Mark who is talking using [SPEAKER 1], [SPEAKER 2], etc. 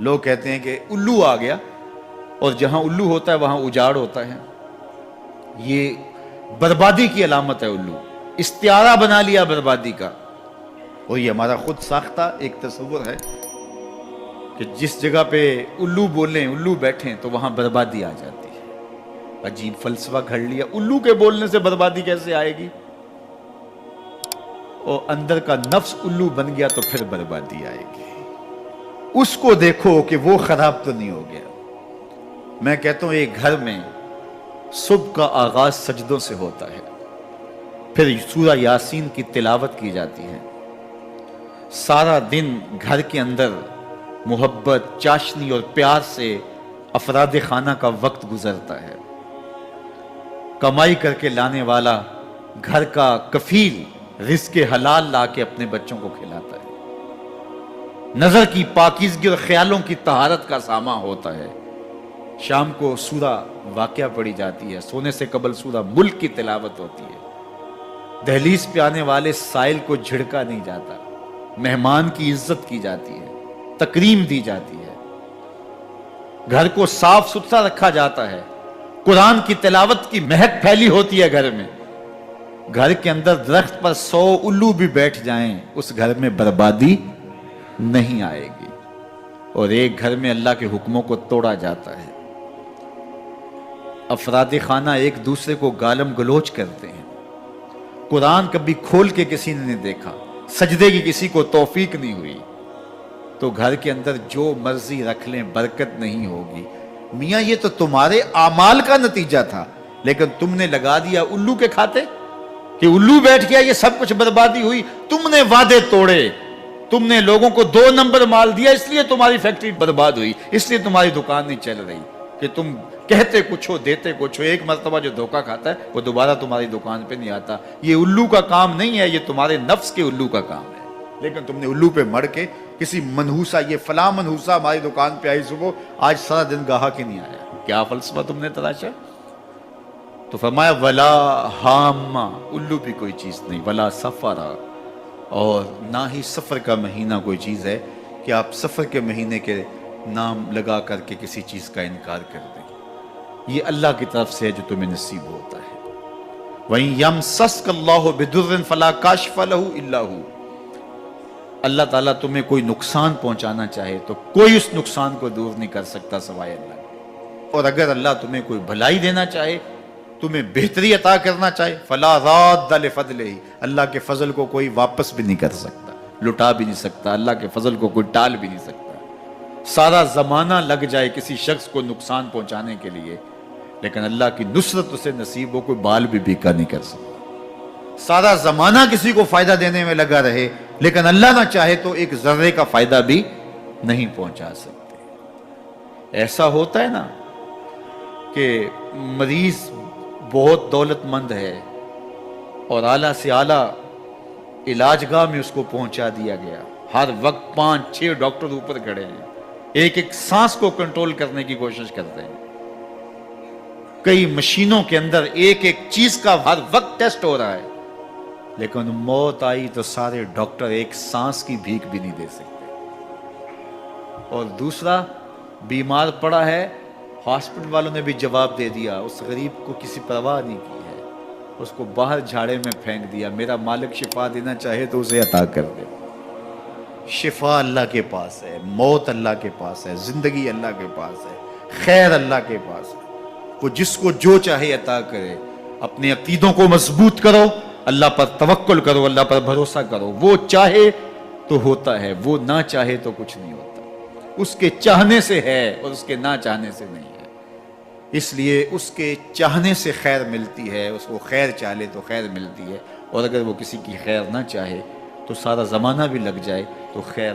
[SPEAKER 1] لوگ کہتے ہیں کہ الو آ گیا، اور جہاں الو ہوتا ہے وہاں اجاڑ ہوتا ہے. یہ بربادی کی علامت ہے. الو استعارہ بنا لیا بربادی کا، اور یہ ہمارا خود ساختہ ایک تصور ہے کہ جس جگہ پہ الو بولیں، الو بیٹھیں، تو وہاں بربادی آ جاتی ہے. عجیب فلسفہ گھڑ لیا. الو کے بولنے سے بربادی کیسے آئے گی؟ اور اندر کا نفس الو بن گیا تو پھر بربادی آئے گی. اس کو دیکھو کہ وہ خراب تو نہیں ہو گیا. میں کہتا ہوں ایک گھر میں صبح کا آغاز سجدوں سے ہوتا ہے، پھر سورہ یاسین کی تلاوت کی جاتی ہے. سارا دن گھر کے اندر محبت، چاشنی اور پیار سے افراد خانہ کا وقت گزرتا ہے. کمائی کر کے لانے والا گھر کا کفیل رزق حلال لا کے اپنے بچوں کو کھلاتا ہے. نظر کی پاکیزگی اور خیالوں کی طہارت کا سامان ہوتا ہے. شام کو سورہ واقعہ پڑھی جاتی ہے، سونے سے قبل سورہ ملک کی تلاوت ہوتی ہے. دہلیز پہ آنے والے سائل کو جھڑکا نہیں جاتا، مہمان کی عزت کی جاتی ہے، تکریم دی جاتی ہے. گھر کو صاف ستھرا رکھا جاتا ہے. قرآن کی تلاوت کی مہک پھیلی ہوتی ہے گھر میں. گھر کے اندر درخت پر 100 الو بھی بیٹھ جائیں، اس گھر میں بربادی نہیں آئے گی. اور ایک گھر میں اللہ کے حکموں کو توڑا جاتا ہے. افراد خانہ ایک دوسرے کو گالم گلوچ کرتے ہیں. قرآن کبھی کھول کے کسی نے نہیں دیکھا، سجدے کی کسی کو توفیق نہیں ہوئی، تو گھر کے اندر جو مرضی رکھ لیں برکت نہیں ہوگی. میاں یہ تو تمہارے اعمال کا نتیجہ تھا، لیکن تم نے لگا دیا الو کے کھاتے کہ الو بیٹھ گیا، یہ سب کچھ بربادی ہوئی. تم نے وعدے توڑے، تم نے لوگوں کو 2 نمبر مال دیا، اس لیے تمہاری فیکٹری برباد ہوئی، اس لیے تمہاری دکان نہیں چل رہی. کہ تم کہتے کچھ ہو دیتے کچھ ہو. ایک مرتبہ جو دھوکہ کھاتا ہے وہ دوبارہ تمہاری دکان پہ نہیں آتا. یہ الو کا کام نہیں ہے، یہ تمہارے نفس کے الو کا کام ہے. لیکن تم نے الو پہ مڑ کے کسی منحوسہ، یہ فلاں منحوسہ ہماری دکان پہ آئی صبح، آج سارا دن گاہک ہی نہیں آیا. کیا فلسفہ تم نے تراشا؟ تو فرمایا ولا ہامہ، الو بھی کوئی چیز نہیں، ولا سفرا، اور نہ ہی سفر کا مہینہ کوئی چیز ہے کہ آپ سفر کے مہینے کے نام لگا کر کے کسی چیز کا انکار کر دیں. یہ اللہ کی طرف سے ہے جو تمہیں نصیب ہوتا ہے. وَإِن يَمْسَسْكَ اللَّهُ بِضُرٍّ فَلَا كَاشِفَ لَهُ إِلَّا هُوَ. اللہ تعالیٰ تمہیں کوئی نقصان پہنچانا چاہے تو کوئی اس نقصان کو دور نہیں کر سکتا سوائے اللہ. اور اگر اللہ تمہیں کوئی بھلائی دینا چاہے، تمہیں بہتری عطا کرنا چاہے، فَلَا رَادَّ لِفَضْلِهِ، اللہ کے فضل کو کوئی واپس بھی نہیں کر سکتا، لٹا بھی نہیں سکتا. اللہ کے فضل کو کوئی ٹال بھی نہیں سکتا. سارا زمانہ لگ جائے کسی شخص کو نقصان پہنچانے کے لیے، لیکن اللہ کی نصرت اسے نصیب ہو، کوئی بال بھی بیکا نہیں کر سکتا. سارا زمانہ کسی کو فائدہ دینے میں لگا رہے، لیکن اللہ نہ چاہے تو ایک ذرے کا فائدہ بھی نہیں پہنچا سکتے. ایسا ہوتا ہے نا کہ مریض بہت دولت مند ہے اور اعلیٰ سے اعلیٰ علاج گاہ میں اس کو پہنچا دیا گیا. ہر وقت 5-6 ڈاکٹر اوپر کھڑے ہیں، ایک ایک سانس کو کنٹرول کرنے کی کوشش کرتے ہیں. کئی مشینوں کے اندر ایک ایک چیز کا ہر وقت ٹیسٹ ہو رہا ہے، لیکن موت آئی تو سارے ڈاکٹر ایک سانس کی بھیک بھی نہیں دے سکتے. اور دوسرا بیمار پڑا ہے، ہاسپٹل والوں نے بھی جواب دے دیا، اس غریب کو کسی پرواہ نہیں کی ہے، اس کو باہر جھاڑے میں پھینک دیا. میرا مالک شفا دینا چاہے تو اسے عطا کر دے. شفا اللہ کے پاس ہے، موت اللہ کے پاس ہے، زندگی اللہ کے پاس ہے، خیر اللہ کے پاس ہے. وہ جس کو جو چاہے عطا کرے. اپنے عقیدوں کو مضبوط کرو، اللہ پر توکل کرو، اللہ پر بھروسہ کرو. وہ چاہے تو ہوتا ہے، وہ نہ چاہے تو کچھ نہیں ہوتا. اس کے چاہنے سے ہے اور اس کے نہ چاہنے سے نہیں ہے. اس لیے اس کے چاہنے سے خیر ملتی ہے، اس کو خیر چاہے تو خیر ملتی ہے. اور اگر وہ کسی کی خیر نہ چاہے تو سارا زمانہ بھی لگ جائے تو خیر